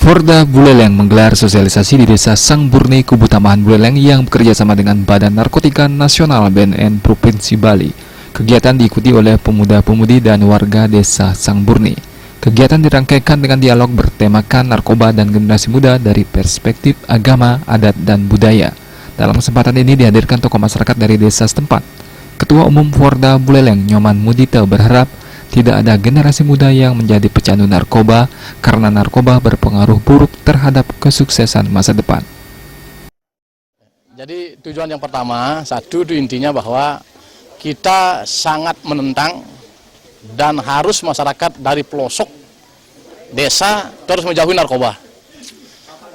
Forda Buleleng menggelar sosialisasi di Desa Sangburni, Kubu Tamahan Buleleng yang bekerja sama dengan Badan Narkotika Nasional BNN Provinsi Bali. Kegiatan diikuti oleh pemuda-pemudi dan warga Desa Sangburni. Kegiatan dirangkaikan dengan dialog bertemakan narkoba dan generasi muda dari perspektif agama, adat, dan budaya. Dalam kesempatan ini dihadirkan tokoh masyarakat dari desa setempat. Ketua Umum Forda Buleleng, Nyoman Mudita, berharap tidak ada generasi muda yang menjadi pecandu narkoba karena narkoba berpengaruh buruk terhadap kesuksesan masa depan. Jadi tujuan yang pertama, satu itu intinya bahwa kita sangat menentang dan harus masyarakat dari pelosok desa terus menjauhi narkoba.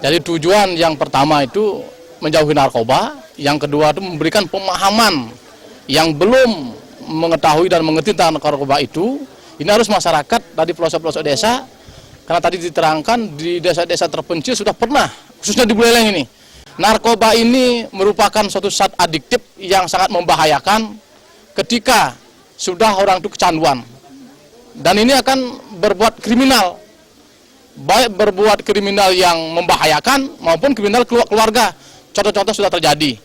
Jadi tujuan yang pertama itu menjauhi narkoba, yang kedua itu memberikan pemahaman yang belum mengetahui dan mengerti tentang narkoba itu. Ini harus masyarakat dari pelosok-pelosok desa, karena tadi diterangkan di desa-desa terpencil sudah pernah, khususnya di Buleleng ini. Narkoba ini merupakan suatu zat adiktif yang sangat membahayakan ketika sudah orang itu kecanduan. Dan ini akan berbuat kriminal, baik berbuat kriminal yang membahayakan maupun kriminal keluarga. Contoh-contoh sudah terjadi.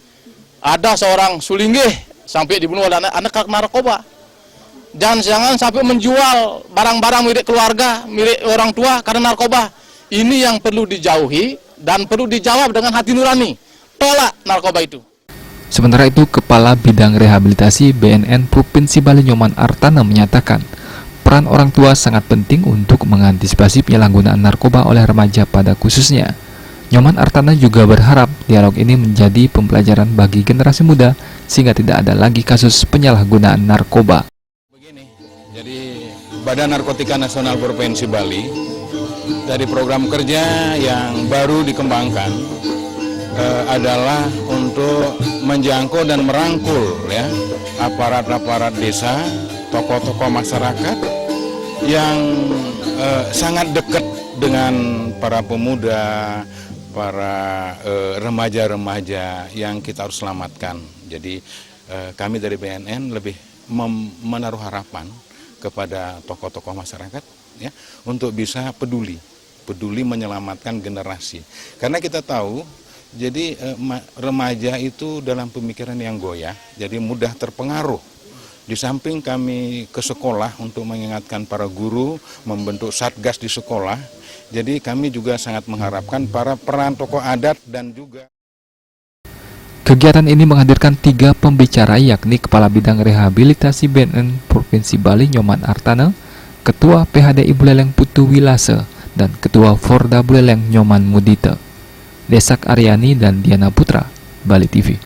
Ada seorang sulinggih sampai dibunuh oleh anak narkoba. Dan jangan sampai menjual barang-barang milik keluarga, milik orang tua karena narkoba. Ini yang perlu dijauhi dan perlu dijawab dengan hati nurani. Tolak narkoba itu. Sementara itu, Kepala Bidang Rehabilitasi BNN Provinsi Bali Nyoman Artana menyatakan, peran orang tua sangat penting untuk mengantisipasi penyalahgunaan narkoba oleh remaja pada khususnya. Nyoman Artana juga berharap dialog ini menjadi pembelajaran bagi generasi muda sehingga tidak ada lagi kasus penyalahgunaan narkoba. Jadi Badan Narkotika Nasional Provinsi Bali dari program kerja yang baru dikembangkan adalah untuk menjangkau dan merangkul ya aparat-aparat desa, tokoh-tokoh masyarakat yang sangat dekat dengan para pemuda, para remaja-remaja yang kita harus selamatkan. Jadi kami dari BNN lebih menaruh harapan kepada tokoh-tokoh masyarakat ya untuk bisa peduli menyelamatkan generasi, karena kita tahu jadi remaja itu dalam pemikiran yang goyah, jadi mudah terpengaruh. Di samping kami ke sekolah untuk mengingatkan para guru, membentuk satgas di sekolah, jadi kami juga sangat mengharapkan para peran tokoh adat dan juga. Kegiatan ini menghadirkan 3 pembicara, yakni Kepala Bidang Rehabilitasi BNN Provinsi Bali Nyoman Artana, Ketua PHDI Buleleng Putu Wilase, dan Ketua Forda Buleleng Nyoman Mudita. Desak Aryani dan Diana Putra, Bali TV.